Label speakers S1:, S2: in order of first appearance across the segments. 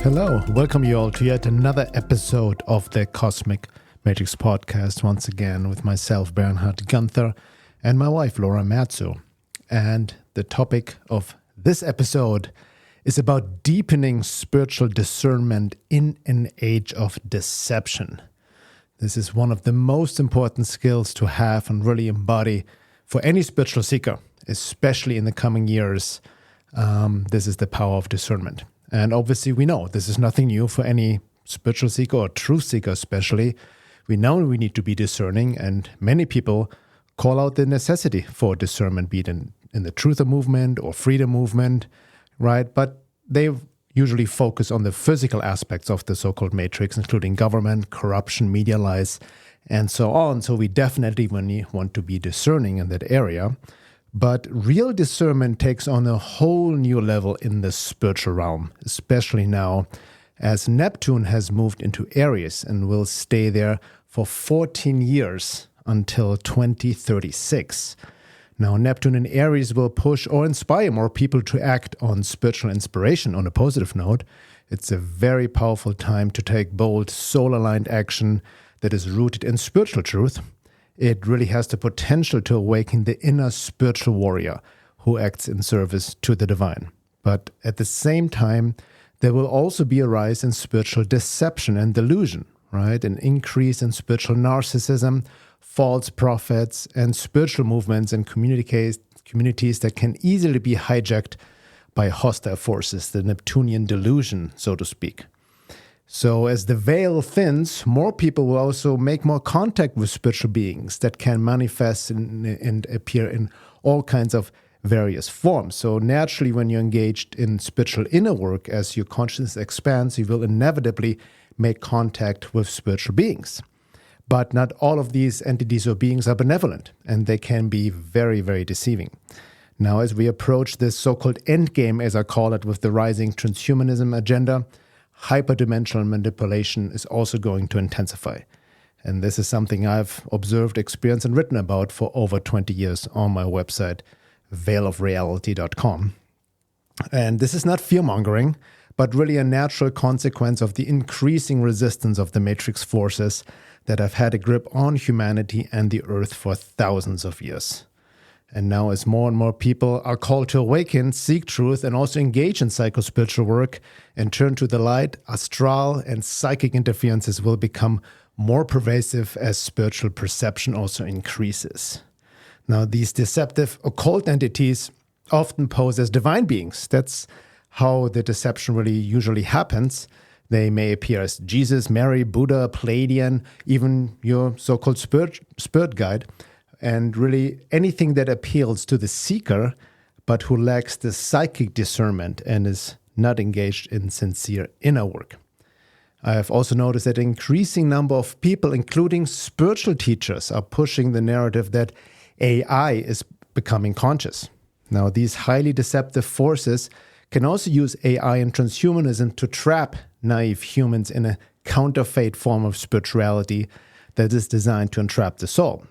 S1: Hello, welcome you all to yet another episode of the Cosmic Matrix Podcast, once again with myself, Bernhard Gunther, and my wife, Laura Matzo. And the topic of this episode is about deepening spiritual discernment in an age of deception. This is one of the most important skills to have and really embody for any spiritual seeker, especially in the coming years. This is the power of discernment. And obviously we know this is nothing new for any spiritual seeker or truth seeker especially. We know we need to be discerning, and many people call out the necessity for discernment, be it in the truther movement or freedom movement, right? But they usually focus on the physical aspects of the so-called matrix, including government, corruption, media lies, and so on. So we definitely want to be discerning in that area. But real discernment takes on a whole new level in the spiritual realm, especially now as Neptune has moved into Aries and will stay there for 14 years until 2036. Now, Neptune in Aries will push or inspire more people to act on spiritual inspiration. On a positive note, it's a very powerful time to take bold, soul-aligned action that is rooted in spiritual truth. It really has the potential to awaken the inner spiritual warrior who acts in service to the divine. But at the same time, there will also be a rise in spiritual deception and delusion, right? An increase in spiritual narcissism, false prophets, and spiritual movements and communities that can easily be hijacked by hostile forces, the Neptunian delusion, so to speak. So as the veil thins, more people will also make more contact with spiritual beings that can manifest and appear in all kinds of various forms. So naturally, when you're engaged in spiritual inner work, as your consciousness expands, you will inevitably make contact with spiritual beings. But not all of these entities or beings are benevolent, and they can be very, very deceiving. Now, as we approach this so-called endgame, as I call it, with the rising transhumanism agenda, hyperdimensional manipulation is also going to intensify. And this is something I've observed, experienced, and written about for over 20 years on my website, veilofreality.com. And this is not fear-mongering, but really a natural consequence of the increasing resistance of the matrix forces that have had a grip on humanity and the earth for thousands of years. And now as more and more people are called to awaken, seek truth, and also engage in psychospiritual work and turn to the light, astral and psychic interferences will become more pervasive as spiritual perception also increases. Now, these deceptive occult entities often pose as divine beings. That's how the deception really usually happens. They may appear as Jesus, Mary, Buddha, Pleiadian, even your so-called spirit guide, and really anything that appeals to the seeker, but who lacks the psychic discernment and is not engaged in sincere inner work. I have also noticed that an increasing number of people, including spiritual teachers, are pushing the narrative that AI is becoming conscious. Now, these highly deceptive forces can also use AI and transhumanism to trap naive humans in a counterfeit form of spirituality that is designed to entrap the soul.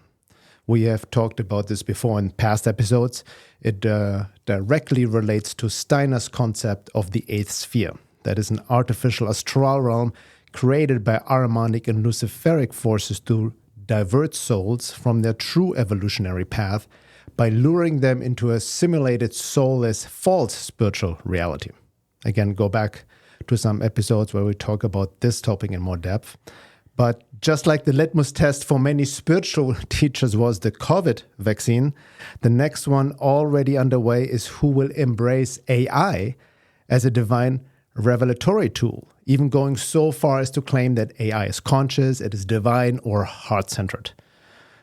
S1: We have talked about this before in past episodes. It directly relates to Steiner's concept of the eighth sphere. That is an artificial astral realm created by Ahrimanic and Luciferic forces to divert souls from their true evolutionary path by luring them into a simulated, soulless, false spiritual reality. Again, go back to some episodes where we talk about this topic in more depth. But just like the litmus test for many spiritual teachers was the COVID vaccine, the next one already underway is who will embrace AI as a divine revelatory tool, even going so far as to claim that AI is conscious, it is divine or heart-centered.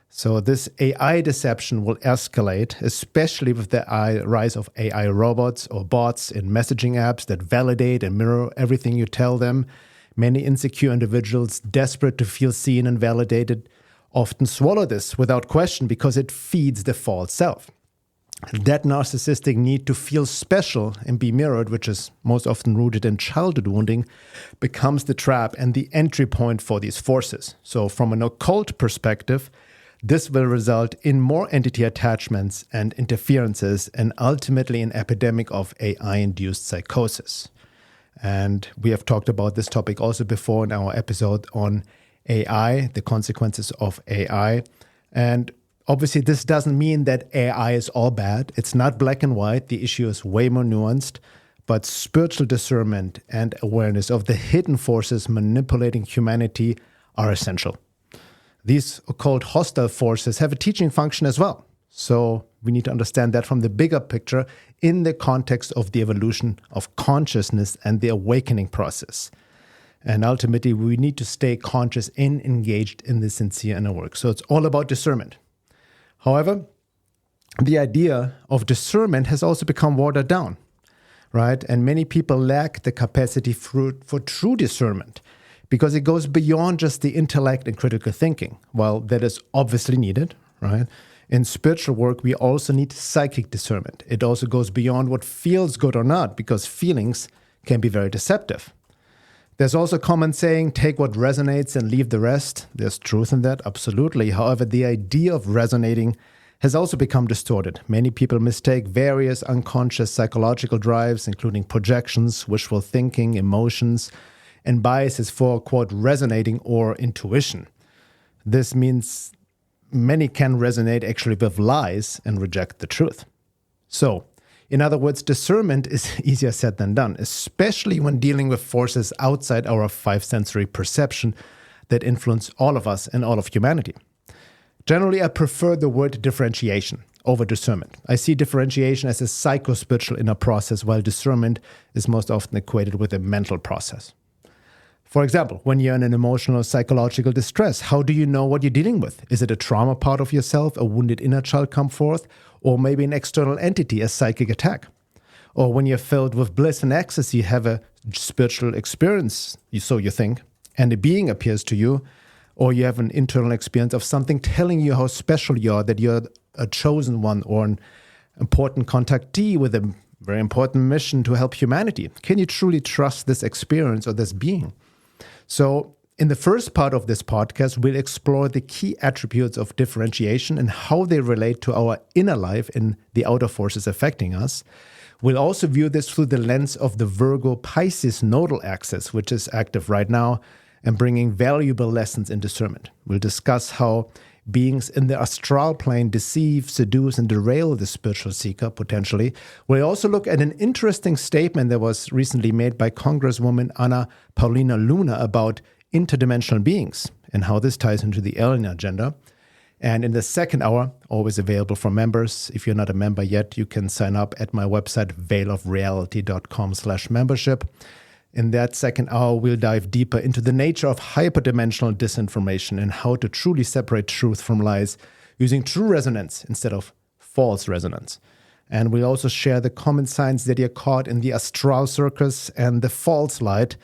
S1: So this AI deception will escalate, especially with the rise of AI robots or bots in messaging apps that validate and mirror everything you tell them. Many insecure individuals, desperate to feel seen and validated, often swallow this without question because it feeds the false self. That narcissistic need to feel special and be mirrored, which is most often rooted in childhood wounding, becomes the trap and the entry point for these forces. So from an occult perspective, this will result in more entity attachments and interferences and ultimately an epidemic of AI-induced psychosis. And we have talked about this topic also before in our episode on AI, the consequences of AI. And obviously, this doesn't mean that AI is all bad. It's not black and white. The issue is way more nuanced. But spiritual discernment and awareness of the hidden forces manipulating humanity are essential. These occult hostile forces have a teaching function as well. So we need to understand that from the bigger picture in the context of the evolution of consciousness and the awakening process. And ultimately, we need to stay conscious and engaged in the sincere inner work. So it's all about discernment. However, the idea of discernment has also become watered down, right? And many people lack the capacity for true discernment because it goes beyond just the intellect and critical thinking. While that is obviously needed, right? In spiritual work, we also need psychic discernment. It also goes beyond what feels good or not, because feelings can be very deceptive. There's also a common saying, take what resonates and leave the rest. There's truth in that, absolutely. However, the idea of resonating has also become distorted. Many people mistake various unconscious psychological drives, including projections, wishful thinking, emotions, and biases for, quote, resonating or intuition. This means many can resonate actually with lies and reject the truth. So, in other words, discernment is easier said than done, especially when dealing with forces outside our five sensory perception that influence all of us and all of humanity. Generally, I prefer the word differentiation over discernment. I see differentiation as a psycho-spiritual inner process, while discernment is most often equated with a mental process. For example, when you're in an emotional or psychological distress, how do you know what you're dealing with? Is it a trauma part of yourself, a wounded inner child come forth, or maybe an external entity, a psychic attack? Or when you're filled with bliss and ecstasy, have a spiritual experience, so you think, and a being appears to you, or you have an internal experience of something telling you how special you are, that you're a chosen one or an important contactee with a very important mission to help humanity. Can you truly trust this experience or this being? So in the first part of this podcast, we'll explore the key attributes of differentiation and how they relate to our inner life and the outer forces affecting us. We'll also view this through the lens of the Virgo-Pisces nodal axis, which is active right now and bringing valuable lessons in discernment. We'll discuss how beings in the astral plane deceive, seduce, and derail the spiritual seeker, potentially. We'll also look at an interesting statement that was recently made by Congresswoman Anna Paulina Luna about interdimensional beings and how this ties into the alien agenda. And in the second hour, always available for members. If you're not a member yet, you can sign up at my website, veilofreality.com/membership. In that second hour, we'll dive deeper into the nature of hyperdimensional disinformation and how to truly separate truth from lies using true resonance instead of false resonance. And we'll also share the common signs that you're caught in the astral circus and the false light.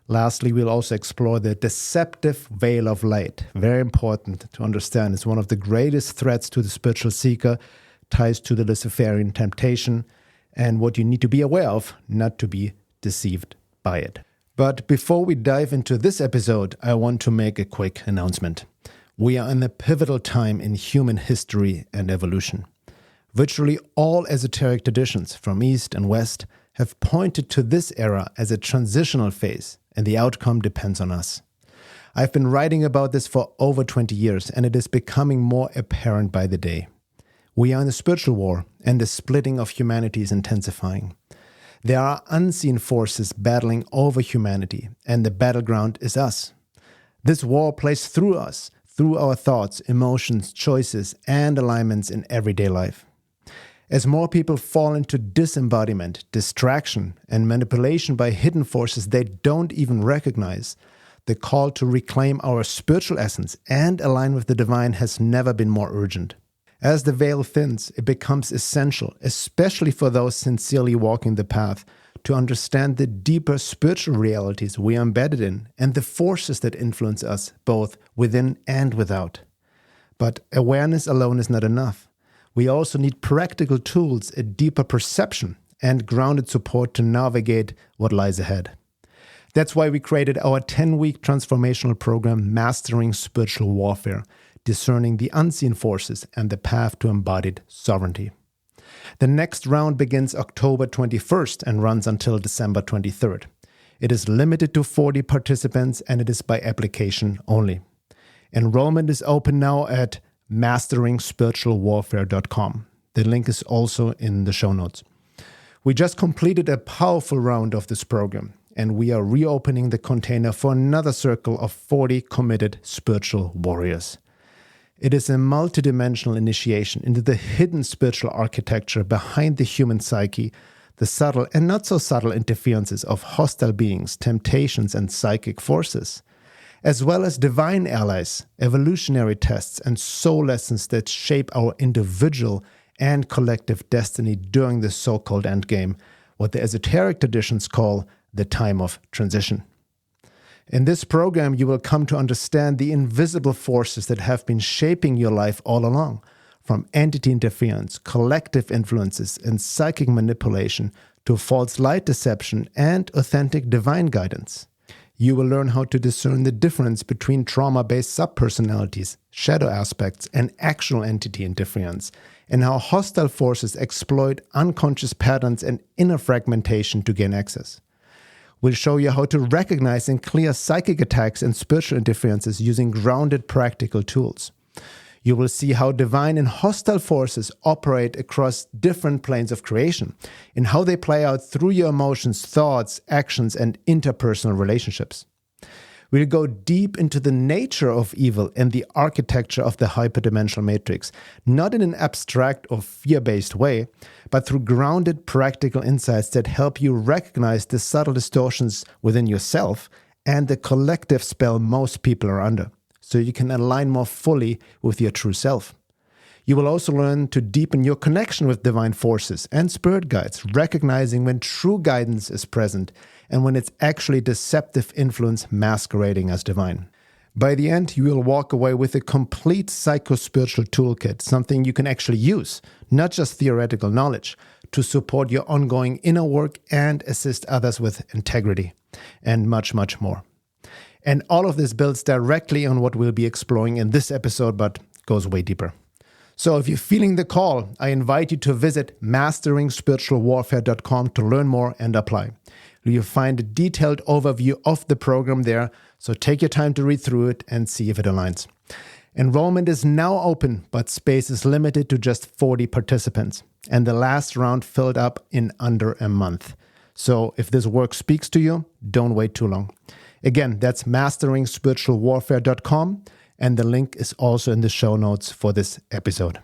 S1: Lastly, we'll also explore the deceptive veil of light. Very important to understand. It's one of the greatest threats to the spiritual seeker, ties to the Luciferian temptation, and what you need to be aware of, not to be deceived by it. But before we dive into this episode, I want to make a quick announcement. We are in a pivotal time in human history and evolution. Virtually all esoteric traditions from East and West have pointed to this era as a transitional phase, and the outcome depends on us. I've been writing about this for over 20 years, and it is becoming more apparent by the day. We are in a spiritual war, and the splitting of humanity is intensifying. There are unseen forces battling over humanity, and the battleground is us. This war plays through us, through our thoughts, emotions, choices, and alignments in everyday life. As more people fall into disembodiment, distraction, and manipulation by hidden forces they don't even recognize, the call to reclaim our spiritual essence and align with the divine has never been more urgent. As the veil thins, it becomes essential, especially for those sincerely walking the path, to understand the deeper spiritual realities we are embedded in and the forces that influence us both within and without. But awareness alone is not enough. We also need practical tools, a deeper perception, and grounded support to navigate what lies ahead. That's why we created our 10-week transformational program, Mastering Spiritual Warfare, discerning the unseen forces and the path to embodied sovereignty. The next round begins October 21st and runs until December 23rd. It is limited to 40 participants and it is by application only. Enrollment is open now at masteringspiritualwarfare.com. The link is also in the show notes. We just completed a powerful round of this program, and we are reopening the container for another circle of 40 committed spiritual warriors. It is a multidimensional initiation into the hidden spiritual architecture behind the human psyche, the subtle and not so subtle interferences of hostile beings, temptations, and psychic forces, as well as divine allies, evolutionary tests, and soul lessons that shape our individual and collective destiny during the so-called endgame, what the esoteric traditions call the time of transition. In this program, you will come to understand the invisible forces that have been shaping your life all along, from entity interference, collective influences, and psychic manipulation to false light deception and authentic divine guidance. You will learn how to discern the difference between trauma-based subpersonalities, shadow aspects, and actual entity interference, and how hostile forces exploit unconscious patterns and inner fragmentation to gain access. We'll show you how to recognize and clear psychic attacks and spiritual interferences using grounded practical tools. You will see how divine and hostile forces operate across different planes of creation and how they play out through your emotions, thoughts, actions, and interpersonal relationships. We'll go deep into the nature of evil and the architecture of the hyperdimensional matrix, not in an abstract or fear-based way, but through grounded practical insights that help you recognize the subtle distortions within yourself and the collective spell most people are under, so you can align more fully with your true self. You will also learn to deepen your connection with divine forces and spirit guides, recognizing when true guidance is present and when it's actually deceptive influence masquerading as divine. By the end, you will walk away with a complete psycho-spiritual toolkit, something you can actually use, not just theoretical knowledge, to support your ongoing inner work and assist others with integrity, and much, much more. And all of this builds directly on what we'll be exploring in this episode, but goes way deeper. So if you're feeling the call, I invite you to visit masteringspiritualwarfare.com to learn more and apply. You'll find a detailed overview of the program there, so take your time to read through it and see if it aligns. Enrollment is now open, but space is limited to just 40 participants, and the last round filled up in under a month. So if this work speaks to you, don't wait too long. Again, that's masteringspiritualwarfare.com, and the link is also in the show notes for this episode.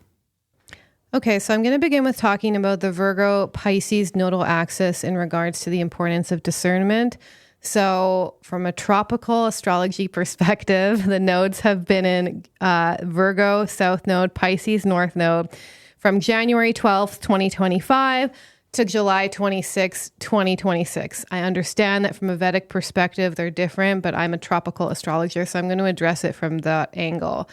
S2: Okay, so I'm going to begin with talking about the Virgo-Pisces nodal axis in regards to the importance of discernment. So from a tropical astrology perspective, the nodes have been in Virgo, South Node, Pisces, North Node, from January 12th, 2025 to July 26, 2026. I understand that from a Vedic perspective, they're different, but I'm a tropical astrologer, so I'm going to address it from that angle.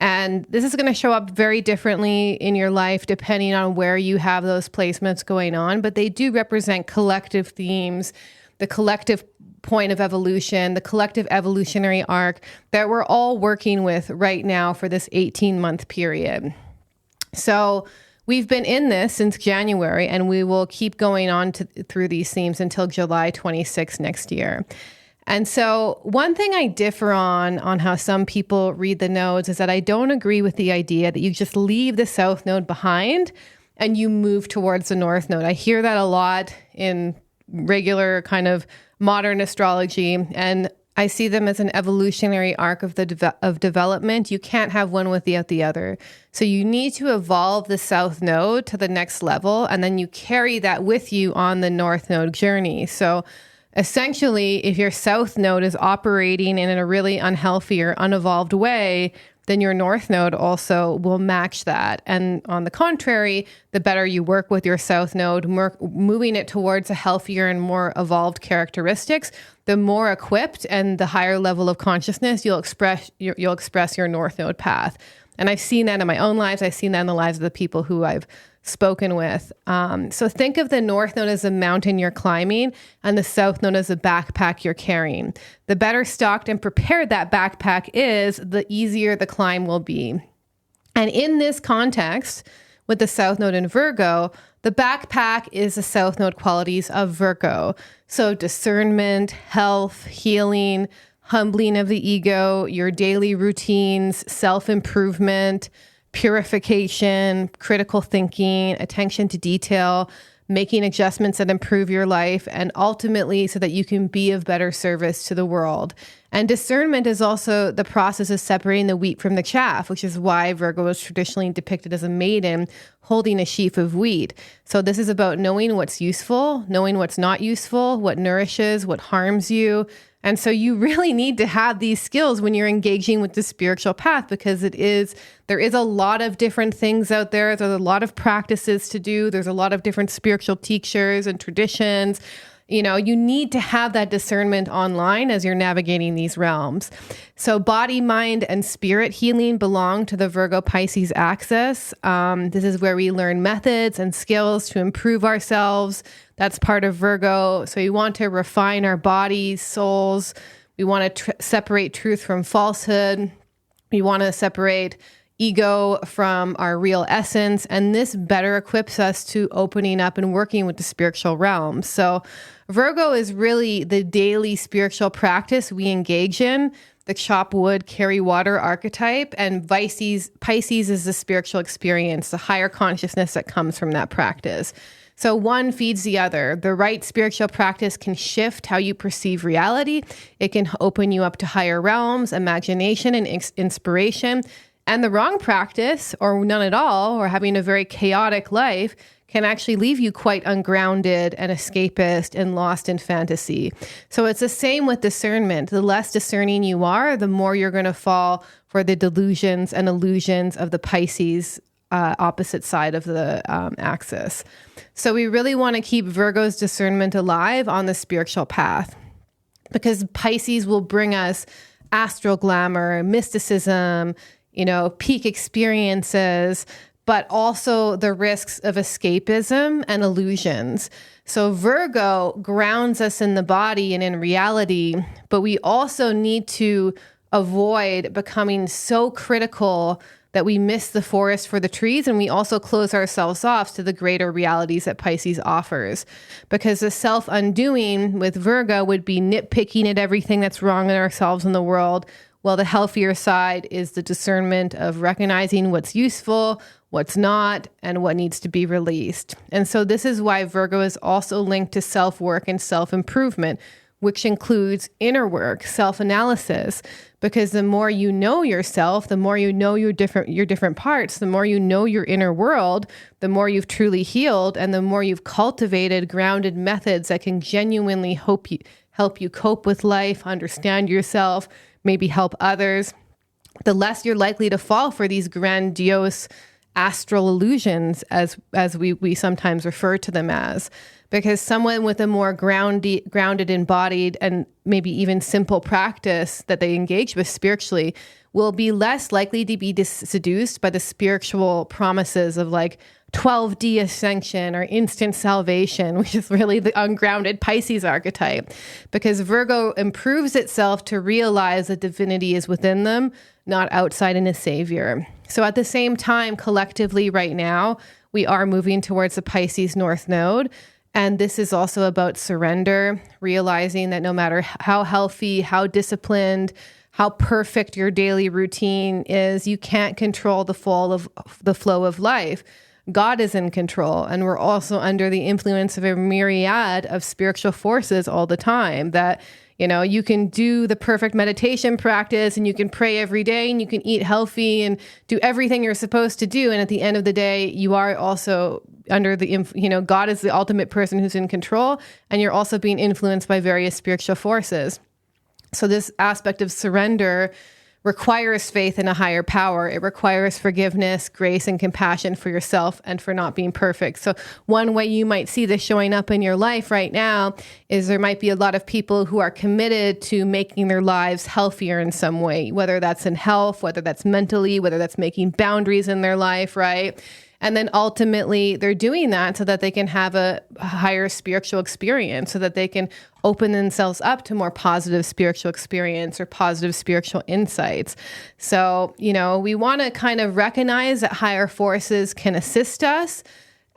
S2: And this is going to show up very differently in your life depending on where you have those placements going on, but they do represent collective themes, the collective point of evolution, the collective evolutionary arc that we're all working with right now for this 18-month period. So we've been in this since January, and we will keep going on through these themes until July 26 next year. And so one thing I differ on how some people read the nodes is that I don't agree with the idea that you just leave the South Node behind and you move towards the North Node. I hear that a lot in regular kind of modern astrology, and I see them as an evolutionary arc of development. You can't have one without the other. So you need to evolve the South Node to the next level, and then you carry that with you on the North Node journey. So essentially, if your South Node is operating in a really unhealthy or unevolved way, then your North Node also will match that. And on the contrary, the better you work with your South Node, moving it towards a healthier and more evolved characteristics, the more equipped and the higher level of consciousness you'll express your North Node path. And I've seen that in my own lives. I've seen that in the lives of the people who I've spoken with. So think of the North Node as a mountain you're climbing and the South Node as a backpack you're carrying. The better stocked and prepared that backpack is, the easier the climb will be. And in this context, with the South Node in Virgo, the backpack is the south node qualities of Virgo. So discernment, health, healing, humbling of the ego, your daily routines, self-improvement, purification, critical thinking, attention to detail, making adjustments that improve your life, and ultimately so that you can be of better service to the world. And discernment is also the process of separating the wheat from the chaff, which is why Virgo is traditionally depicted as a maiden holding a sheaf of wheat. So this is about knowing what's useful, knowing what's not useful, what nourishes, what harms you. And so you really need to have these skills when you're engaging with the spiritual path, because there is a lot of different things out there. There's a lot of practices to do. There's a lot of different spiritual teachers and traditions. You know, you need to have that discernment online as you're navigating these realms. So body, mind, and spirit healing belong to the Virgo Pisces axis. This is where we learn methods and skills to improve ourselves. That's part of Virgo. So we want to refine our bodies, souls. We want to separate truth from falsehood. We want to separate ego from our real essence. And this better equips us to opening up and working with the spiritual realm. So Virgo is really the daily spiritual practice we engage in, the chop wood, carry water archetype, and Pisces is the spiritual experience, the higher consciousness that comes from that practice. So one feeds the other. The right spiritual practice can shift how you perceive reality. It can open you up to higher realms, imagination, and inspiration. And the wrong practice, or none at all, or having a very chaotic life, can actually leave you quite ungrounded and escapist and lost in fantasy. So it's the same with discernment. The less discerning you are, the more you're going to fall for the delusions and illusions of the Pisces opposite side of the axis. So we really want to keep Virgo's discernment alive on the spiritual path, because Pisces will bring us astral glamour, mysticism, peak experiences, but also the risks of escapism and illusions. So Virgo grounds us in the body and in reality, but we also need to avoid becoming so critical that we miss the forest for the trees, and we also close ourselves off to the greater realities that Pisces offers. Because the self-undoing with Virgo would be nitpicking at everything that's wrong in ourselves and the world, while the healthier side is the discernment of recognizing what's useful, what's not, and what needs to be released. And so this is why Virgo is also linked to self-work and self-improvement, which includes inner work, self-analysis, because the more you know yourself, the more you know your different parts, the more you know your inner world, the more you've truly healed, and the more you've cultivated grounded methods that can genuinely help you cope with life, understand yourself, maybe help others, the less you're likely to fall for these grandiose astral illusions, as we sometimes refer to them as. Because someone with a more grounded, embodied, and maybe even simple practice that they engage with spiritually will be less likely to be seduced by the spiritual promises of like 12D ascension or instant salvation, which is really the ungrounded Pisces archetype. Because Virgo improves itself to realize that divinity is within them, not outside in a savior. So at the same time, collectively right now, we are moving towards the Pisces North Node. And this is also about surrender, realizing that no matter how healthy, how disciplined, how perfect your daily routine is, you can't control the flow of life. God is in control, and we're also under the influence of a myriad of spiritual forces all the time. That, you can do the perfect meditation practice, and you can pray every day, and you can eat healthy and do everything you're supposed to do. And at the end of the day, you are also under the, God is the ultimate person who's in control, and you're also being influenced by various spiritual forces. So this aspect of surrender requires faith in a higher power. It requires forgiveness, grace, and compassion for yourself and for not being perfect. So one way you might see this showing up in your life right now is there might be a lot of people who are committed to making their lives healthier in some way, whether that's in health, whether that's mentally, whether that's making boundaries in their life, right? And then ultimately they're doing that so that they can have a higher spiritual experience, so that they can open themselves up to more positive spiritual experience or positive spiritual insights. So, we want to kind of recognize that higher forces can assist us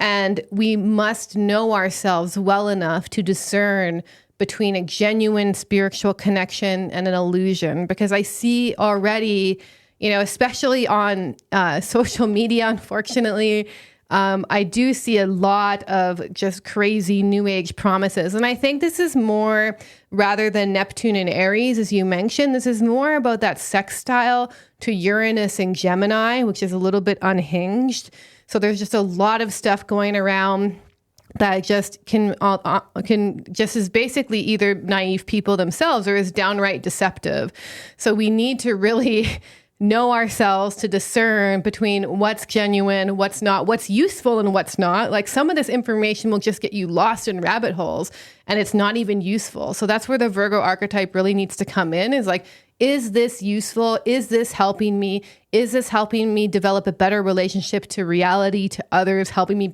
S2: And we must know ourselves well enough to discern between a genuine spiritual connection and an illusion. Because I see already, especially on social media, unfortunately, I do see a lot of just crazy new age promises. And I think this is more, rather than Neptune and Aries, as you mentioned, this is more about that sextile to Uranus and Gemini, which is a little bit unhinged. So there's just a lot of stuff going around that just can just is basically either naive people themselves or is downright deceptive. So we need to really know ourselves to discern between what's genuine, what's not, what's useful and what's not. Like some of this information will just get you lost in rabbit holes and it's not even useful. So that's where the Virgo archetype really needs to come in, is like, is this useful? Is this helping me? Is this helping me develop a better relationship to reality, to others, helping me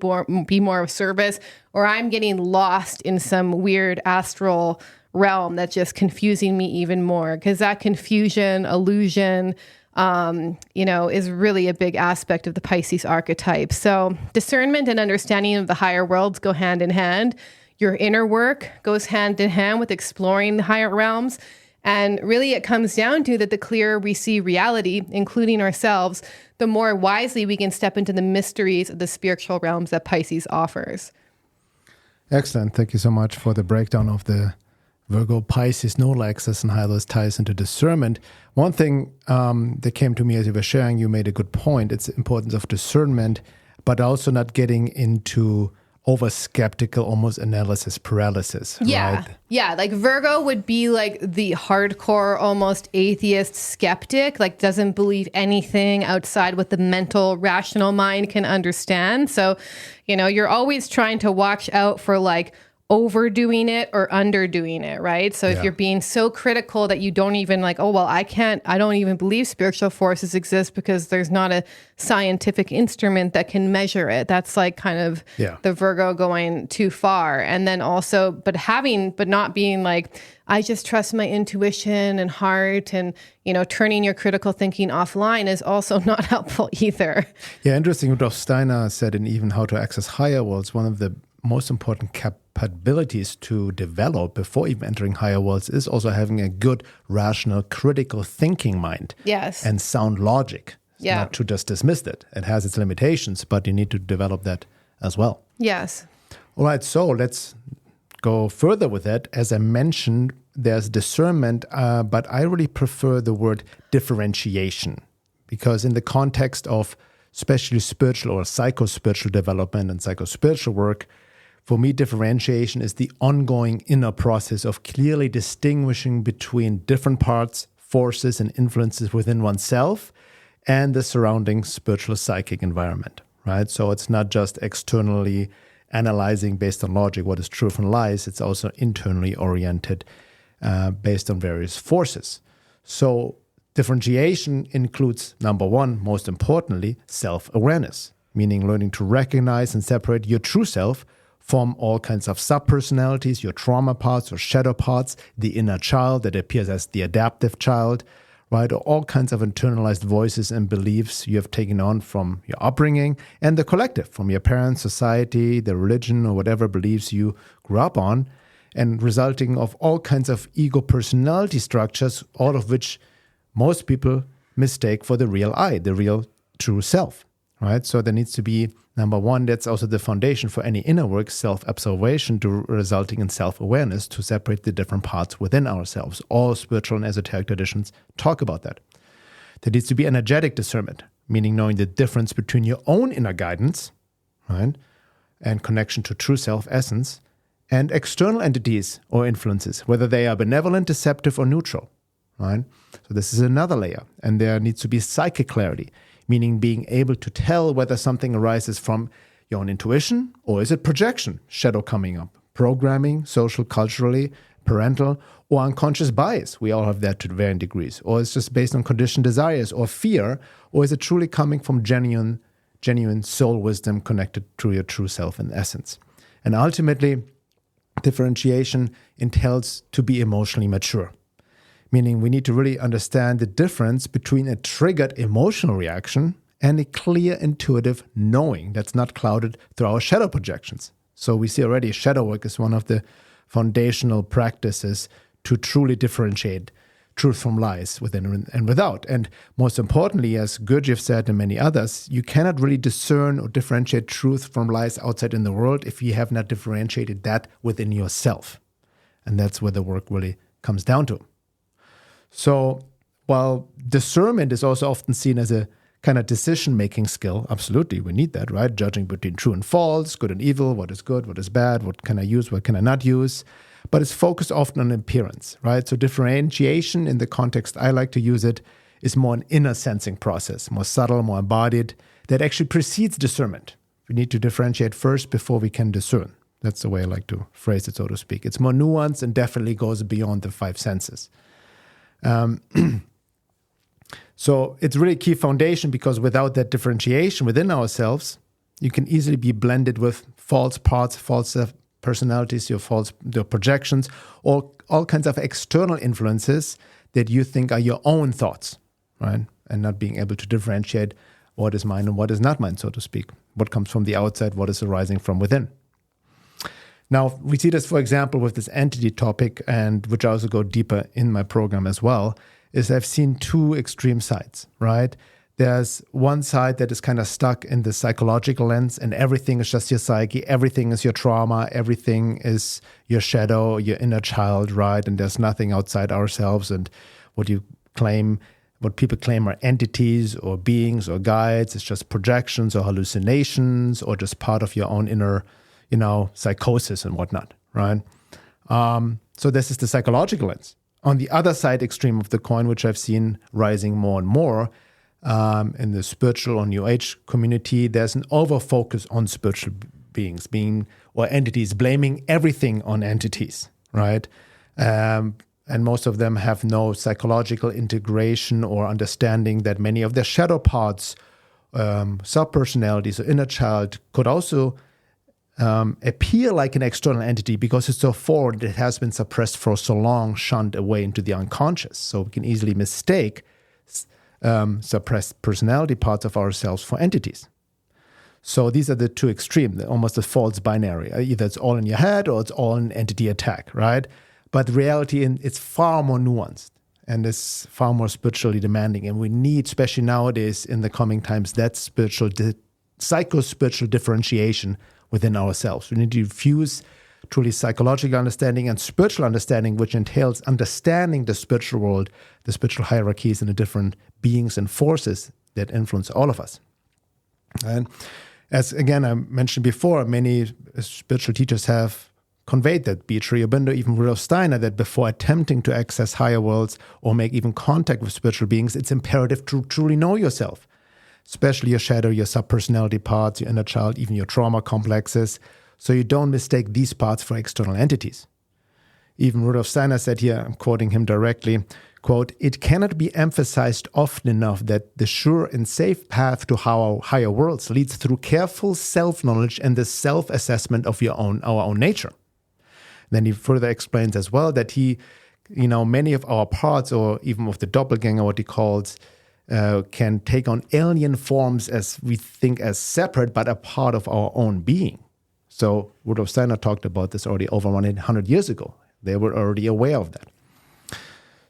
S2: be more of service? Or I'm getting lost in some weird astral realm that's just confusing me even more, because that confusion, illusion, is really a big aspect of the Pisces archetype. So discernment and understanding of the higher worlds go hand in hand. Your inner work goes hand in hand with exploring the higher realms. And really it comes down to that the clearer we see reality, including ourselves, the more wisely we can step into the mysteries of the spiritual realms that Pisces offers.
S1: Excellent. Thank you so much for the breakdown of the Virgo Pisces nodal axis and how this ties into discernment. One thing that came to me as you were sharing, you made a good point. It's the importance of discernment, but also not getting into over-skeptical, almost analysis paralysis.
S2: Yeah.
S1: Right?
S2: Yeah. Like Virgo would be like the hardcore, almost atheist skeptic, like doesn't believe anything outside what the mental, rational mind can understand. So, you're always trying to watch out for like overdoing it or underdoing it, right? So if you're being so critical that you don't even like, I don't even believe spiritual forces exist because there's not a scientific instrument that can measure it. That's like kind of the Virgo going too far. And then also, but not being like, I just trust my intuition and heart, and, turning your critical thinking offline is also not helpful either.
S1: Yeah, interesting. Rudolf Steiner said in Even How to Access Higher Worlds, one of the most important capabilities to develop before even entering higher worlds is also having a good, rational, critical thinking mind.
S2: Yes.
S1: And sound logic.
S2: Yeah.
S1: Not to just dismiss it. It has its limitations, but you need to develop that as well.
S2: Yes.
S1: All right, so let's go further with that. As I mentioned, there's discernment, but I really prefer the word differentiation, because in the context of especially spiritual or psycho-spiritual development and psycho-spiritual work, for me, differentiation is the ongoing inner process of clearly distinguishing between different parts, forces, and influences within oneself and the surrounding spiritual psychic environment, right? So it's not just externally analyzing based on logic what is truth and lies. It's also internally oriented based on various forces. So differentiation includes, number one, most importantly, self-awareness, meaning learning to recognize and separate your true self from all kinds of sub-personalities, your trauma parts or shadow parts, the inner child that appears as the adaptive child, right? Or all kinds of internalized voices and beliefs you have taken on from your upbringing, and the collective, from your parents, society, the religion, or whatever beliefs you grew up on, and resulting of all kinds of ego personality structures, all of which most people mistake for the real I, the real true self, right? So there needs to be, number one, that's also the foundation for any inner work, self-observation, resulting in self-awareness to separate the different parts within ourselves. All spiritual and esoteric traditions talk about that. There needs to be energetic discernment, meaning knowing the difference between your own inner guidance, right, and connection to true self-essence, and external entities or influences, whether they are benevolent, deceptive, or neutral, right? So this is another layer. And there needs to be psychic clarity, meaning being able to tell whether something arises from your own intuition or is it projection, shadow coming up, programming, social, culturally, parental, or unconscious bias. We all have that to varying degrees. Or it's just based on conditioned desires or fear, or is it truly coming from genuine soul wisdom connected to your true self and essence? And ultimately, differentiation entails to be emotionally mature. Meaning we need to really understand the difference between a triggered emotional reaction and a clear intuitive knowing that's not clouded through our shadow projections. So we see already shadow work is one of the foundational practices to truly differentiate truth from lies within and without. And most importantly, as Gurdjieff said and many others, you cannot really discern or differentiate truth from lies outside in the world if you have not differentiated that within yourself. And that's where the work really comes down to. So while discernment is also often seen as a kind of decision-making skill, absolutely, we need that, right? Judging between true and false, good and evil, what is good, what is bad, what can I use, what can I not use. But it's focused often on appearance, right? So differentiation, in the context I like to use it, is more an inner sensing process, more subtle, more embodied, that actually precedes discernment. We need to differentiate first before we can discern. That's the way I like to phrase it, so to speak. It's more nuanced and definitely goes beyond the five senses. So it's really a key foundation, because without that differentiation within ourselves, you can easily be blended with false parts, false personalities, your projections, or all kinds of external influences that you think are your own thoughts, right? And not being able to differentiate what is mine and what is not mine, so to speak. What comes from the outside, what is arising from within. Now, we see this, for example, with this entity topic, and which I also go deeper in my program as well, is I've seen two extreme sides, right? There's one side that is kind of stuck in the psychological lens, and everything is just your psyche, everything is your trauma, everything is your shadow, your inner child, right? And there's nothing outside ourselves, and what people claim are entities or beings or guides, it's just projections or hallucinations or just part of your own inner, psychosis and whatnot, right? So this is the psychological lens. On the other side extreme of the coin, which I've seen rising more and more in the spiritual or New Age community, there's an over-focus on spiritual beings, or entities, blaming everything on entities, right? And most of them have no psychological integration or understanding that many of their shadow parts, sub-personalities or inner child, could also appear like an external entity because it's so foreign, it has been suppressed for so long, shunned away into the unconscious. So we can easily mistake suppressed personality parts of ourselves for entities. So these are the two extremes, almost a false binary. Either it's all in your head or it's all an entity attack, right? But the reality, it's far more nuanced and it's far more spiritually demanding. And we need, especially nowadays in the coming times, that psycho-spiritual differentiation within ourselves. We need to fuse truly psychological understanding and spiritual understanding, which entails understanding the spiritual world, the spiritual hierarchies, and the different beings and forces that influence all of us. And as, again, I mentioned before, many spiritual teachers have conveyed that, be it Sri Aurobindo, even Rudolf Steiner, that before attempting to access higher worlds or make even contact with spiritual beings, it's imperative to truly know yourself, especially your shadow, your sub-personality parts, your inner child, even your trauma complexes, so you don't mistake these parts for external entities. Even Rudolf Steiner said here, I'm quoting him directly, quote, "It cannot be emphasized often enough that the sure and safe path to higher worlds leads through careful self-knowledge and the self-assessment of our own nature." Then he further explains as well that many of our parts, or even of the doppelganger, what he calls, can take on alien forms as we think as separate, but a part of our own being. So Rudolf Steiner talked about this already over 100 years ago. They were already aware of that.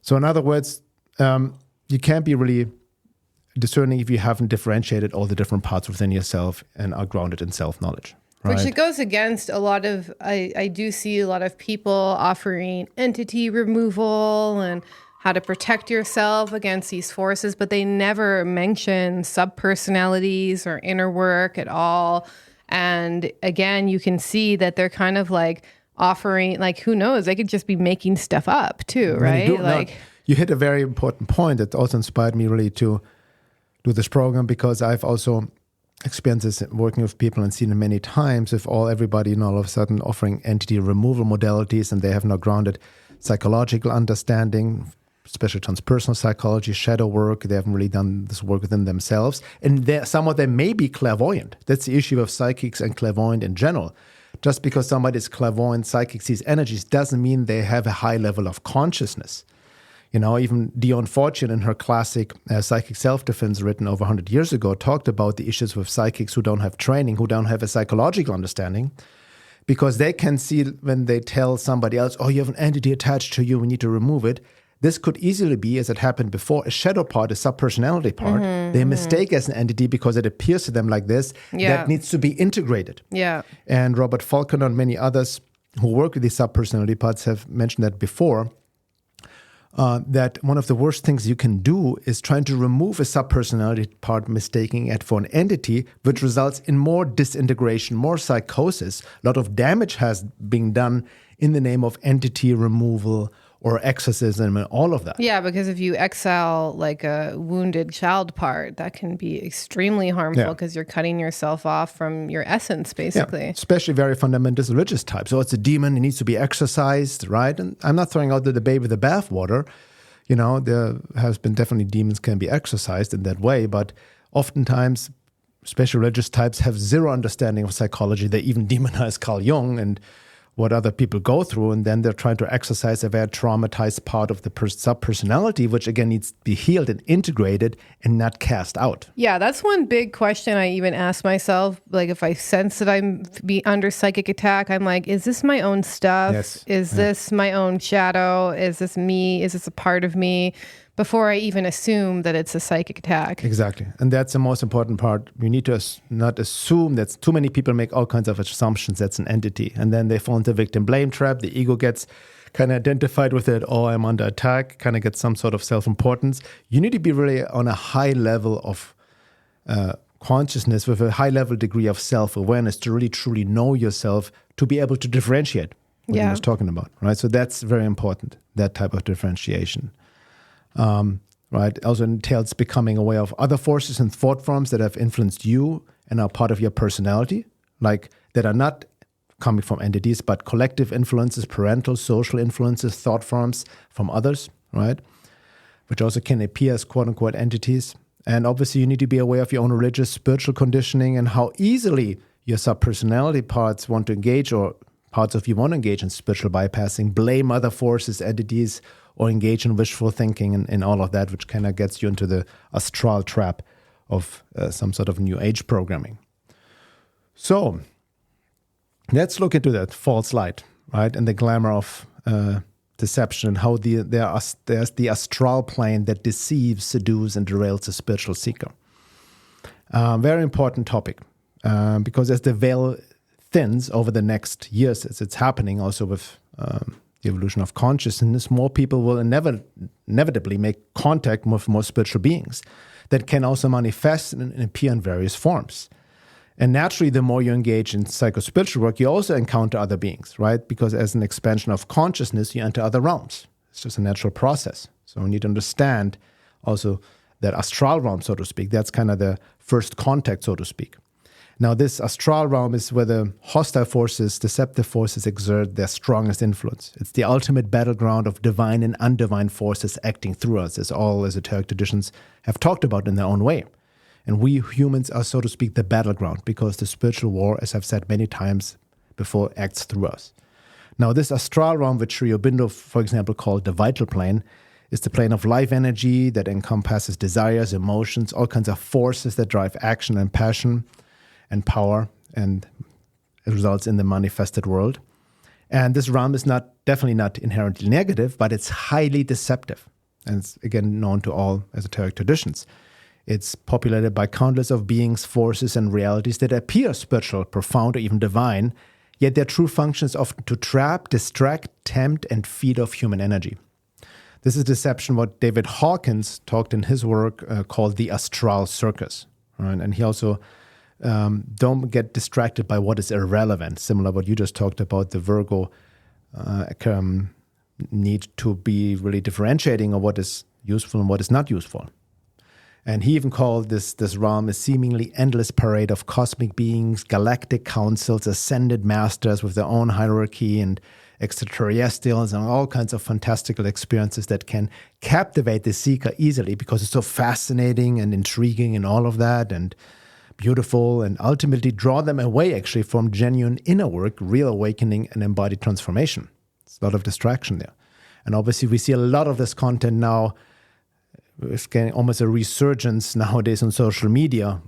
S1: So in other words, you can't be really discerning if you haven't differentiated all the different parts within yourself and are grounded in self-knowledge. Right?
S2: Which it goes against a lot of, I do see a lot of people offering entity removal and how to protect yourself against these forces, but they never mention sub-personalities or inner work at all. And again, you can see that they're kind of like offering, like, who knows, they could just be making stuff up too, right?
S1: You hit a very important point that also inspired me really to do this program, because I've also experienced this working with people and seen it many times. If everybody all of a sudden offering entity removal modalities, and they have no grounded psychological understanding, especially transpersonal psychology, shadow work, they haven't really done this work within themselves. And some of them may be clairvoyant. That's the issue of psychics and clairvoyant in general. Just because somebody is clairvoyant, psychic, sees energies, doesn't mean they have a high level of consciousness. Even Dion Fortune in her classic Psychic Self-Defense, written over 100 years ago, talked about the issues with psychics who don't have training, who don't have a psychological understanding, because they can see when they tell somebody else, oh, you have an entity attached to you, we need to remove it. This could easily be, as it happened before, a shadow part, a subpersonality part. They mistake as an entity because it appears to them like this. That needs to be integrated.
S2: Yeah.
S1: And Robert Falconer and many others who work with these subpersonality parts have mentioned that before, that one of the worst things you can do is trying to remove a subpersonality part, mistaking it for an entity, which results in more disintegration, more psychosis. A lot of damage has been done in the name of entity removal or exorcism and all of that.
S2: Yeah, because if you exile like a wounded child part, that can be extremely harmful because you're cutting yourself off from your essence, basically.
S1: Yeah, especially very fundamentalist religious types. So it's a demon, it needs to be exorcised, right? And I'm not throwing out the baby with the bathwater. There has been definitely demons can be exorcised in that way, but oftentimes, especially religious types have zero understanding of psychology. They even demonize Carl Jung and what other people go through, and then they're trying to exercise a very traumatized part of the subpersonality, which again needs to be healed and integrated and not cast out.
S2: Yeah, that's one big question I even ask myself. Like, if I sense that I'm under psychic attack, I'm like, is this my own stuff?
S1: Yes.
S2: Is this my own shadow? Is this me? Is this a part of me? Before I even assume that it's a psychic attack.
S1: Exactly. And that's the most important part. You need to not assume that too many people make all kinds of assumptions that's an entity. And then they fall into the victim blame trap. The ego gets kind of identified with it. Oh, I'm under attack. Kind of gets some sort of self-importance. You need to be really on a high level of consciousness with a high level degree of self-awareness to really truly know yourself, to be able to differentiate what I was talking about, right? So that's very important, that type of differentiation. Right? Also entails becoming aware of other forces and thought forms that have influenced you and are part of your personality, like that are not coming from entities, but collective influences, parental, social influences, thought forms from others, right? Which also can appear as quote-unquote entities. And obviously you need to be aware of your own religious, spiritual conditioning and how easily your subpersonality parts want to engage, or parts of you want to engage in spiritual bypassing, blame other forces, entities, or engage in wishful thinking and all of that, which kind of gets you into the astral trap of some sort of new age programming. So let's look into that false light, right? And the glamour of deception, and how there's the astral plane that deceives, seduces, and derails the spiritual seeker. Very important topic, because as the veil thins over the next years, as it's happening also with the evolution of consciousness, more people will inevitably make contact with more spiritual beings that can also manifest and appear in various forms. And naturally, the more you engage in psycho-spiritual work, you also encounter other beings, right? Because as an expansion of consciousness, you enter other realms. It's just a natural process. So we need to understand also that astral realm, so to speak. That's kind of the first contact, so to speak. Now, this astral realm is where the hostile forces, deceptive forces, exert their strongest influence. It's the ultimate battleground of divine and undivine forces acting through us, as all esoteric traditions have talked about in their own way. And we humans are, so to speak, the battleground, because the spiritual war, as I've said many times before, acts through us. Now, this astral realm, which Sri Aurobindo, for example, called the vital plane, is the plane of life energy that encompasses desires, emotions, all kinds of forces that drive action and passion and power, and it results in the manifested world. And this realm is definitely not inherently negative, but it's highly deceptive. And it's, again, known to all esoteric traditions. It's populated by countless of beings, forces, and realities that appear spiritual, profound, or even divine, yet their true function is often to trap, distract, tempt, and feed off human energy. This is deception, what David Hawkins talked in his work called the astral circus. Right? And he also don't get distracted by what is irrelevant, similar to what you just talked about, the Virgo need to be really differentiating of what is useful and what is not useful. And he even called this realm a seemingly endless parade of cosmic beings, galactic councils, ascended masters with their own hierarchy, and extraterrestrials, and all kinds of fantastical experiences that can captivate the seeker easily because it's so fascinating and intriguing and all of that, and beautiful, and ultimately draw them away actually from genuine inner work, real awakening, and embodied transformation. It's a lot of distraction there. And obviously, we see a lot of this content now. It's getting almost a resurgence nowadays on social media.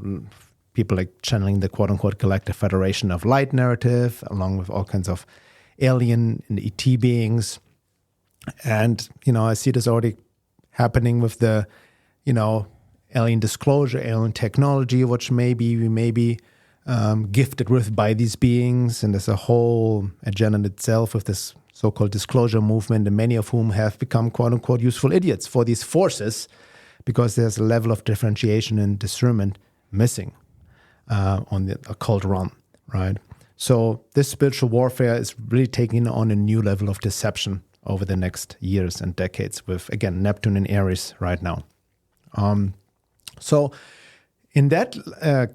S1: People like channeling the quote-unquote Galactic Federation of Light narrative, along with all kinds of alien and ET beings. And, I see this already happening with the, alien disclosure, alien technology, which we may be gifted with by these beings. And there's a whole agenda in itself with this so-called disclosure movement, and many of whom have become quote-unquote useful idiots for these forces because there's a level of differentiation and discernment missing on the occult realm, right? So this spiritual warfare is really taking on a new level of deception over the next years and decades with, again, Neptune in Aries right now. So in that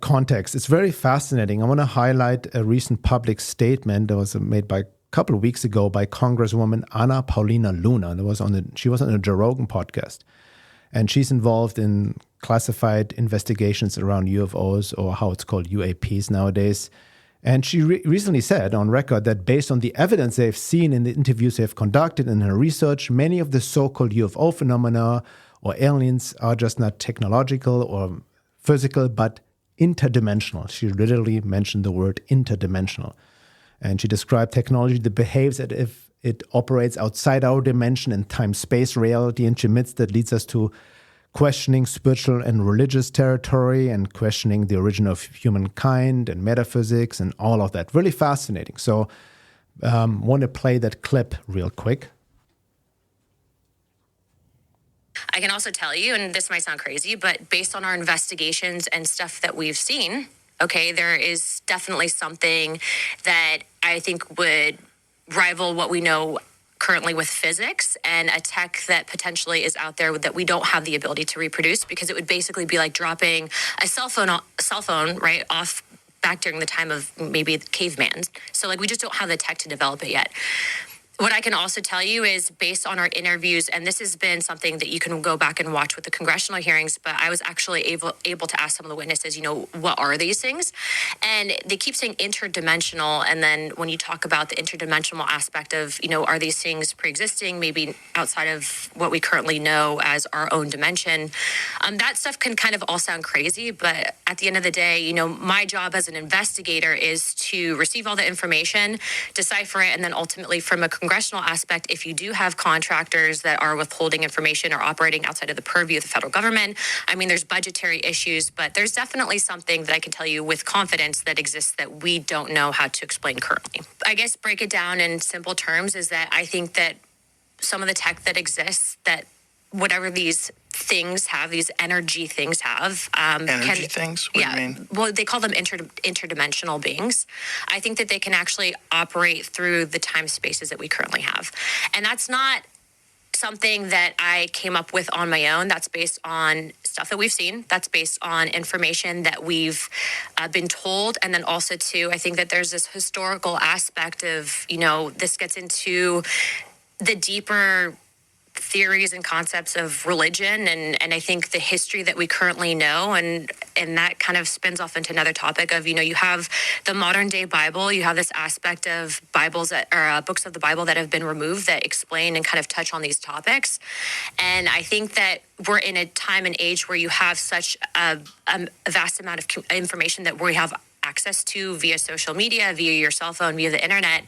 S1: context, it's very fascinating. I want to highlight a recent public statement that was made by a couple of weeks ago by Congresswoman Ana Paulina Luna. She was on a Joe Rogan podcast, and she's involved in classified investigations around UFOs, or how it's called UAPs nowadays. And she recently said on record that based on the evidence they've seen in the interviews they've conducted in her research, many of the so-called UFO phenomena or aliens are just not technological or physical, but interdimensional. She literally mentioned the word interdimensional. And she described technology that behaves as if it operates outside our dimension and time-space reality, and she admits that leads us to questioning spiritual and religious territory and questioning the origin of humankind and metaphysics and all of that. Really fascinating. So want to play that clip real quick.
S3: I can also tell you, and this might sound crazy, but based on our investigations and stuff that we've seen, okay, there is definitely something that I think would rival what we know currently with physics, and a tech that potentially is out there that we don't have the ability to reproduce, because it would basically be like dropping a cell phone right off back during the time of maybe the caveman. So like we just don't have the tech to develop it yet. What I can also tell you is based on our interviews, and this has been something that you can go back and watch with the congressional hearings, but I was actually able to ask some of the witnesses, what are these things? And they keep saying interdimensional. And then when you talk about the interdimensional aspect of, are these things pre-existing, maybe outside of what we currently know as our own dimension? That stuff can kind of all sound crazy, but at the end of the day, my job as an investigator is to receive all the information, decipher it, and then ultimately from a congressional aspect, if you do have contractors that are withholding information or operating outside of the purview of the federal government, there's budgetary issues, but there's definitely something that I can tell you with confidence that exists that we don't know how to explain currently. I guess break it down in simple terms is that I think that some of the tech that exists, that whatever these things have, these energy things have.
S4: Energy things? What do you mean?
S3: Well, they call them interdimensional beings. I think that they can actually operate through the time spaces that we currently have. And that's not something that I came up with on my own. That's based on stuff that we've seen. That's based on information that we've been told. And then also, too, I think that there's this historical aspect of, this gets into the deeper theories and concepts of religion, and I think the history that we currently know, and that kind of spins off into another topic of, you have the modern day Bible, you have this aspect of Bibles that are books of the Bible that have been removed that explain and kind of touch on these topics. And I think that we're in a time and age where you have such a vast amount of information that we have access to via social media, via your cell phone, via the internet.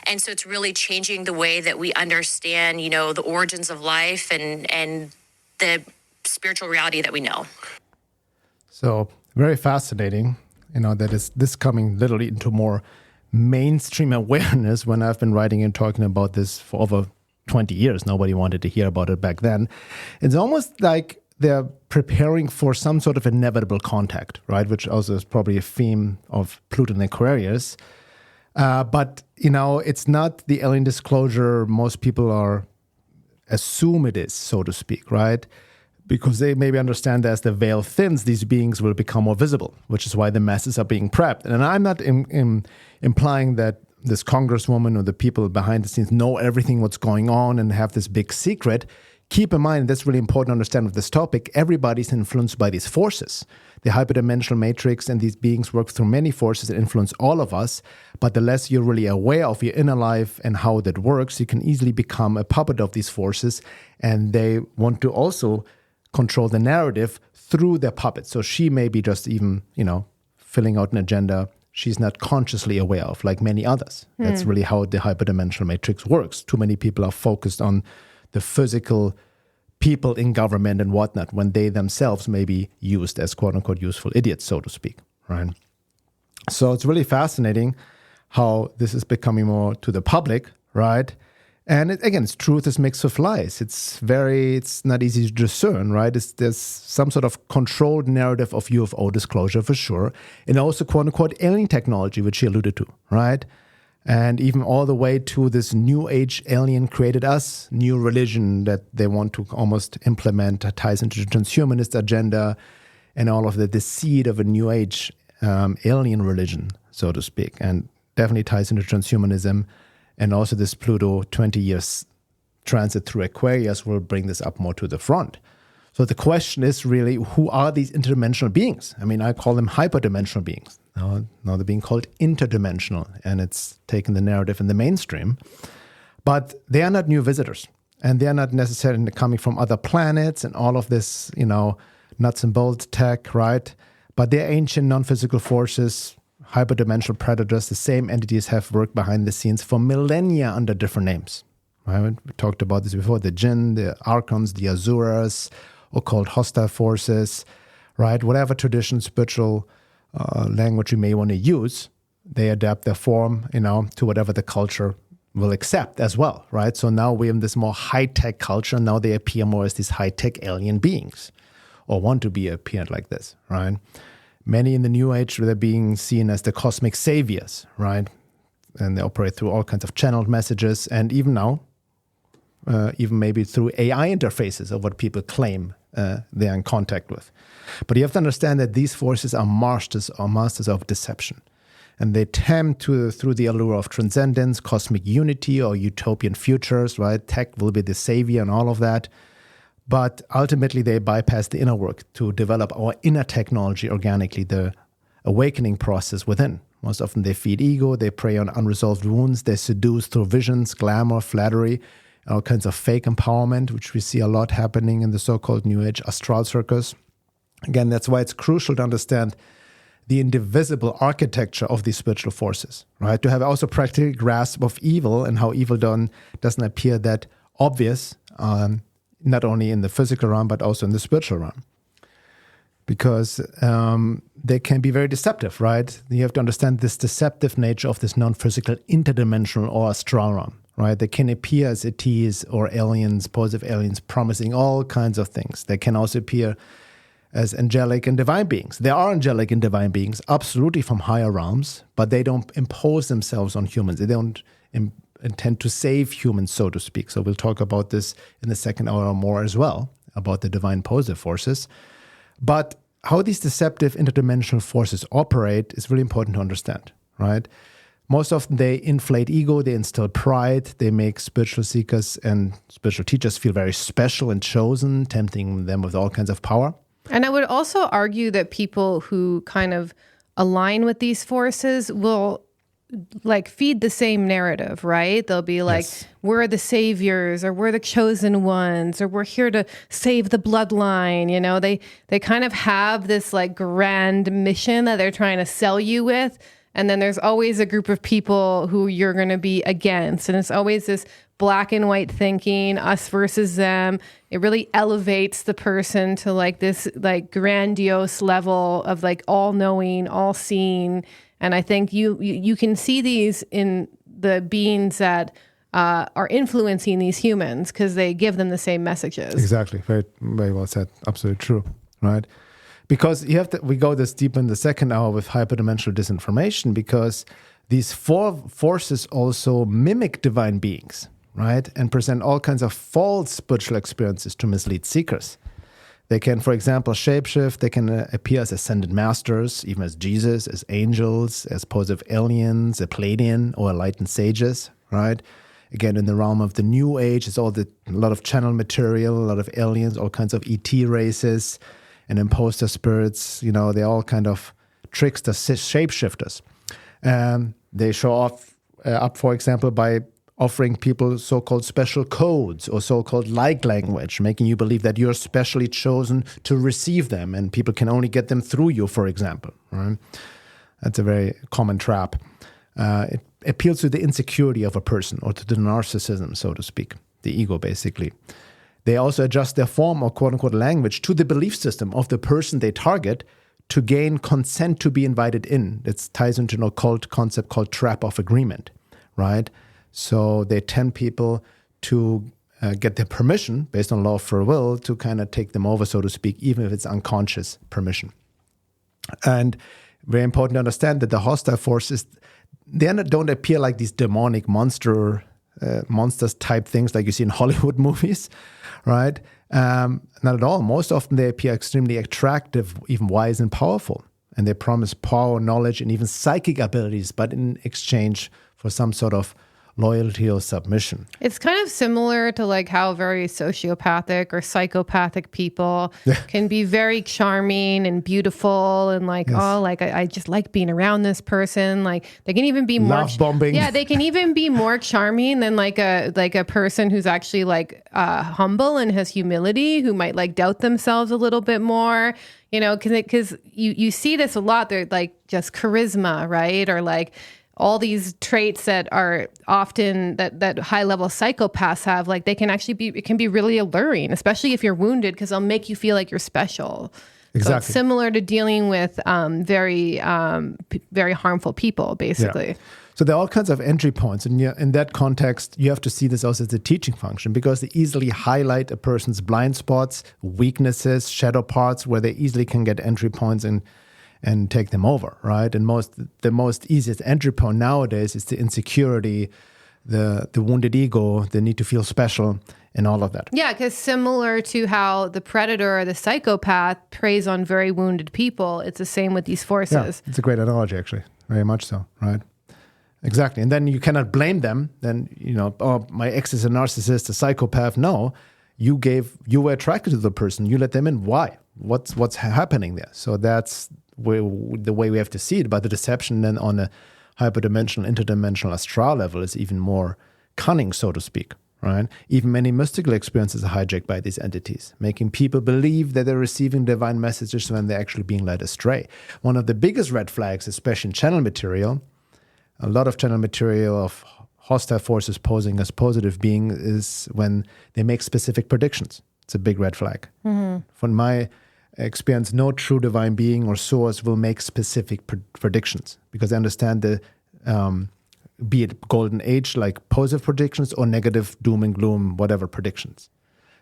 S3: And so it's really changing the way that we understand, the origins of life and the spiritual reality that we know.
S1: So very fascinating, that is this coming literally into more mainstream awareness when I've been writing and talking about this for over 20 years. Nobody wanted to hear about it back then. It's almost like they're preparing for some sort of inevitable contact, right? Which also is probably a theme of Pluto and Aquarius. But, it's not the alien disclosure most people assume it is, so to speak, right? Because they maybe understand that as the veil thins, these beings will become more visible, which is why the masses are being prepped. And I'm not implying that this congresswoman or the people behind the scenes know everything what's going on and have this big secret. keep in mind, that's really important to understand with this topic, everybody's influenced by these forces. The hyperdimensional matrix and these beings work through many forces that influence all of us, but the less you're really aware of your inner life and how that works, you can easily become a puppet of these forces, and they want to also control the narrative through their puppets. So she may be just even, filling out an agenda she's not consciously aware of, like many others. That's really how the hyperdimensional matrix works. Too many people are focused on the physical people in government and whatnot, when they themselves may be used as quote-unquote useful idiots, so to speak, right? So it's really fascinating how this is becoming more to the public, right? And it's truth is mixed with lies. It's not easy to discern, right? There's some sort of controlled narrative of UFO disclosure for sure, and also quote-unquote alien technology, which he alluded to, right? And even all the way to this new age alien created us, new religion that they want to almost implement, ties into the transhumanist agenda and all of the seed of a new age alien religion, so to speak, and definitely ties into transhumanism. And also this Pluto 20 years transit through Aquarius will bring this up more to the front. So the question is really, who are these interdimensional beings? I mean, I call them hyperdimensional beings. Now they're being called interdimensional, and it's taken the narrative in the mainstream. But they are not new visitors, and they are not necessarily coming from other planets and all of this, nuts and bolts tech, right? But they're ancient non-physical forces, hyperdimensional predators. The same entities have worked behind the scenes for millennia under different names. Right? We talked about this before: the Jinn, the Archons, the Asuras, occult hostile forces, right? Whatever tradition, spiritual language you may want to use, they adapt their form, to whatever the culture will accept as well, right? So now we're in this more high-tech culture. Now they appear more as these high-tech alien beings, or want to be appeared like this, right? Many in the New Age, they're being seen as the cosmic saviors, right? And they operate through all kinds of channeled messages, and even now, even maybe through AI interfaces of what people claim they're in contact with. But you have to understand that these forces are masters of deception. And they tempt through the allure of transcendence, cosmic unity, or utopian futures, right? Tech will be the savior and all of that. But ultimately, they bypass the inner work to develop our inner technology organically, the awakening process within. Most often they feed ego, they prey on unresolved wounds, they seduce through visions, glamour, flattery, all kinds of fake empowerment, which we see a lot happening in the so-called New Age astral circus. Again, that's why it's crucial to understand the indivisible architecture of these spiritual forces, right? To have also practical grasp of evil and how evil doesn't appear that obvious, not only in the physical realm, but also in the spiritual realm. Because they can be very deceptive, right? You have to understand this deceptive nature of this non-physical interdimensional or astral realm, right? They can appear as ETs or aliens, positive aliens, promising all kinds of things. They can also appear as angelic and divine beings. There are angelic and divine beings, absolutely from higher realms, but they don't impose themselves on humans. They don't intend to save humans, so to speak. So we'll talk about this in the second hour or more as well, about the divine positive forces. But how these deceptive interdimensional forces operate is really important to understand, right? Most often they inflate ego, they instill pride, they make spiritual seekers and spiritual teachers feel very special and chosen, tempting them with all kinds of power.
S2: And I would also argue that people who kind of align with these forces will feed the same narrative, right? They'll be like, yes, we're the saviors, or we're the chosen ones, or we're here to save the bloodline. They kind of have this grand mission that they're trying to sell you with. And then there's always a group of people who you're going to be against. And it's always this black and white thinking, us versus them. It really elevates the person to this grandiose level of all knowing, all seeing. And I think you can see these in the beings that are influencing these humans because they give them the same messages.
S1: Exactly. Very, very well said. Absolutely true. Right. Because we go this deep in the second hour with hyperdimensional disinformation, because these forces also mimic divine beings, right? And present all kinds of false spiritual experiences to mislead seekers. They can, for example, shapeshift. They can appear as ascended masters, even as Jesus, as angels, as positive aliens, a Pleiadian or enlightened sages, right? Again, in the realm of the New Age, it's a lot of channel material, a lot of aliens, all kinds of ET races and imposter spirits. They're all kind of tricksters, shapeshifters. They show off up, for example, by offering people so-called special codes or so-called like language, making you believe that you're specially chosen to receive them and people can only get them through you, for example. Right? That's a very common trap. It appeals to the insecurity of a person or to the narcissism, so to speak, the ego, basically. They also adjust their form or quote-unquote language to the belief system of the person they target to gain consent to be invited in. It ties into an occult concept called trap of agreement, right? So they tempt people to get their permission based on law of free will to kind of take them over, so to speak, even if it's unconscious permission. And very important to understand that the hostile forces, they don't appear like these demonic monsters type things like you see in Hollywood movies, right? Not at all. Most often they appear extremely attractive, even wise and powerful. And they promise power, knowledge, and even psychic abilities, but in exchange for some sort of loyalty or submission.
S2: It's kind of similar to like how very sociopathic or psychopathic people can be very charming and beautiful and like, I just like being around this person. Like they can even be more
S1: love bombing.
S2: Yeah, they can even be more charming than like a person who's actually like humble and has humility, who might like doubt themselves a little bit more. Because you see this a lot. They're like just charisma, right? Or like all these traits that are often that high level psychopaths have, like they can actually it can be really alluring, especially if you're wounded, because they'll make you feel like you're special.
S1: Exactly.
S2: So it's similar to dealing with very harmful people, basically.
S1: Yeah. So there are all kinds of entry points. And in that context, you have to see this also as a teaching function, because they easily highlight a person's blind spots, weaknesses, shadow parts, where they easily can get entry points and take them over, right? And the most easiest entry point nowadays is the insecurity, the wounded ego, the need to feel special, and all of that.
S2: Yeah, because similar to how the predator or the psychopath preys on very wounded people, it's the same with these forces.
S1: Yeah, it's a great analogy, actually. Very much so, right? Exactly. And then you cannot blame them. Then, my ex is a narcissist, a psychopath. No, you were attracted to the person. You let them in. Why? What's happening there? So that's the way we have to see it. But the deception then on a hyperdimensional, interdimensional astral level is even more cunning, so to speak, right? Even many mystical experiences are hijacked by these entities, making people believe that they're receiving divine messages when they're actually being led astray. One of the biggest red flags, especially in channel material, a lot of channel material of hostile forces posing as positive being, is when they make specific predictions. It's a big red flag. Mm-hmm. From my experience, no true divine being or source will make specific predictions, because they understand the be it golden age like positive predictions or negative doom and gloom whatever predictions,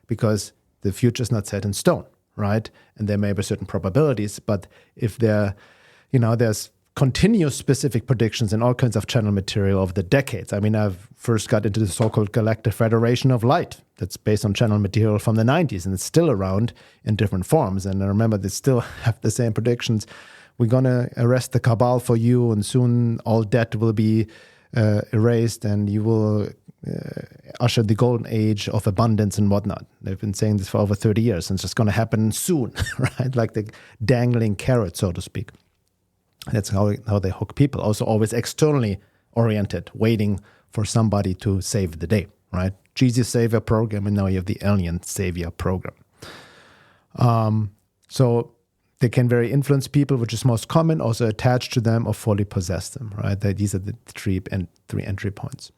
S1: because the future is not set in stone, right? And there may be certain probabilities, but if there's continuous specific predictions in all kinds of channel material over the decades. I mean, I've first got into the so-called Galactic Federation of Light that's based on channel material from the 90s, and it's still around in different forms. And I remember they still have the same predictions. We're going to arrest the cabal for you, and soon all debt will be erased, and you will usher the golden age of abundance and whatnot. They've been saying this for over 30 years, and it's just going to happen soon, right? Like the dangling carrot, so to speak. That's how they hook people. Also always externally oriented, waiting for somebody to save the day, right? Jesus Savior program, and now you have the Alien Savior program. So they can very influence people, which is most common, also attach to them or fully possess them, right? These are the three entry points.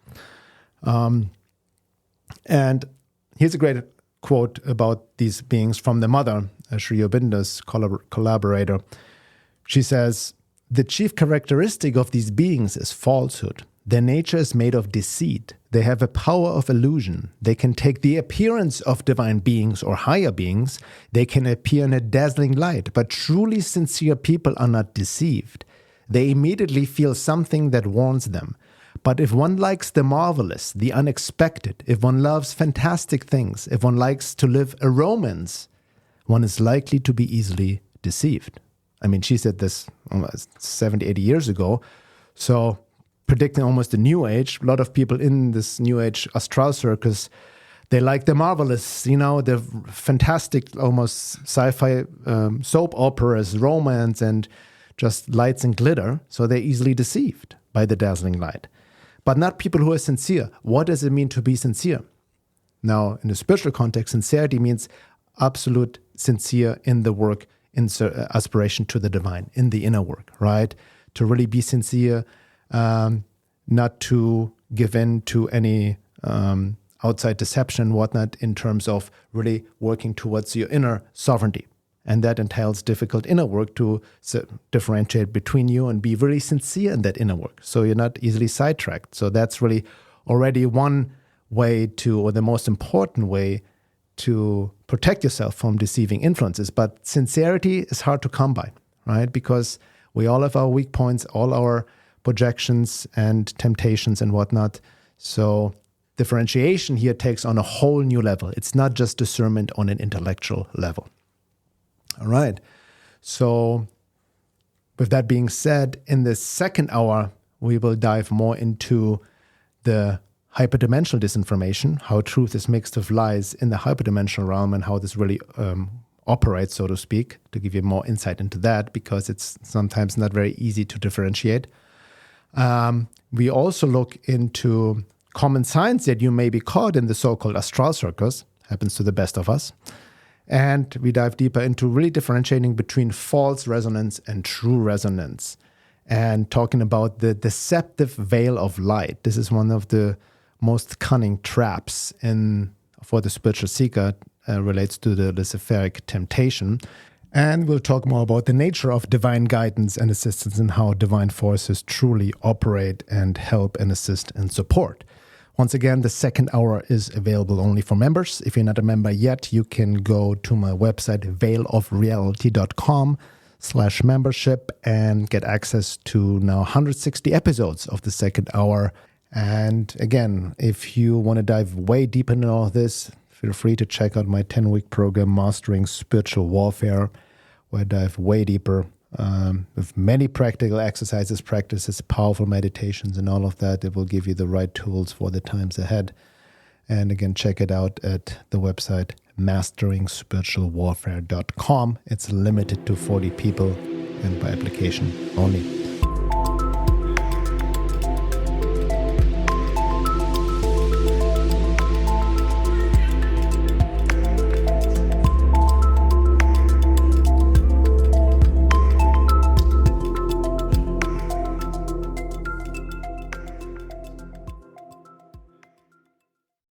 S1: And here's a great quote about these beings from the mother, Sri Aurobindo's collaborator. She says, "The chief characteristic of these beings is falsehood. Their nature is made of deceit. They have a power of illusion. They can take the appearance of divine beings or higher beings. They can appear in a dazzling light, but truly sincere people are not deceived. They immediately feel something that warns them. But if one likes the marvelous, the unexpected, if one loves fantastic things, if one likes to live a romance, one is likely to be easily deceived." I mean, she said this 70, 80 years ago. So predicting almost the new age. A lot of people in this new age astral circus, they like the marvelous, the fantastic, almost sci-fi soap operas, romance, and just lights and glitter. So they're easily deceived by the dazzling light. But not people who are sincere. What does it mean to be sincere? Now, in the spiritual context, sincerity means absolute sincere in the work, in aspiration to the divine, in the inner work, right? To really be sincere, not to give in to any outside deception and whatnot, in terms of really working towards your inner sovereignty. And that entails difficult inner work to differentiate between you and be really sincere in that inner work. So you're not easily sidetracked. So that's really already one way to, or the most important way to protect yourself from deceiving influences. But sincerity is hard to come by, right? Because we all have our weak points, all our projections and temptations and whatnot. So differentiation here takes on a whole new level. It's not just discernment on an intellectual level. All right. So with that being said, in the second hour, we will dive more into the hyperdimensional disinformation, how truth is mixed with lies in the hyperdimensional realm, and how this really operates, so to speak, to give you more insight into that, because it's sometimes not very easy to differentiate. We also look into common signs that you may be caught in the so-called astral circus, happens to the best of us. And we dive deeper into really differentiating between false resonance and true resonance, and talking about the deceptive veil of light. This is one of the most cunning traps for the spiritual seeker, relates to the luciferic temptation. And we'll talk more about the nature of divine guidance and assistance and how divine forces truly operate and help and assist and support. Once again, the second hour is available only for members. If you're not a member yet, you can go to my website, veilofreality.com/membership, and get access to now 160 episodes of the second hour. And again, if you want to dive way deep into all of this, feel free to check out my 10-week program, Mastering Spiritual Warfare, where I dive way deeper with many practical exercises, practices, powerful meditations, and all of that. It will give you the right tools for the times ahead. And again, check it out at the website masteringspiritualwarfare.com. It's limited to 40 people and by application only.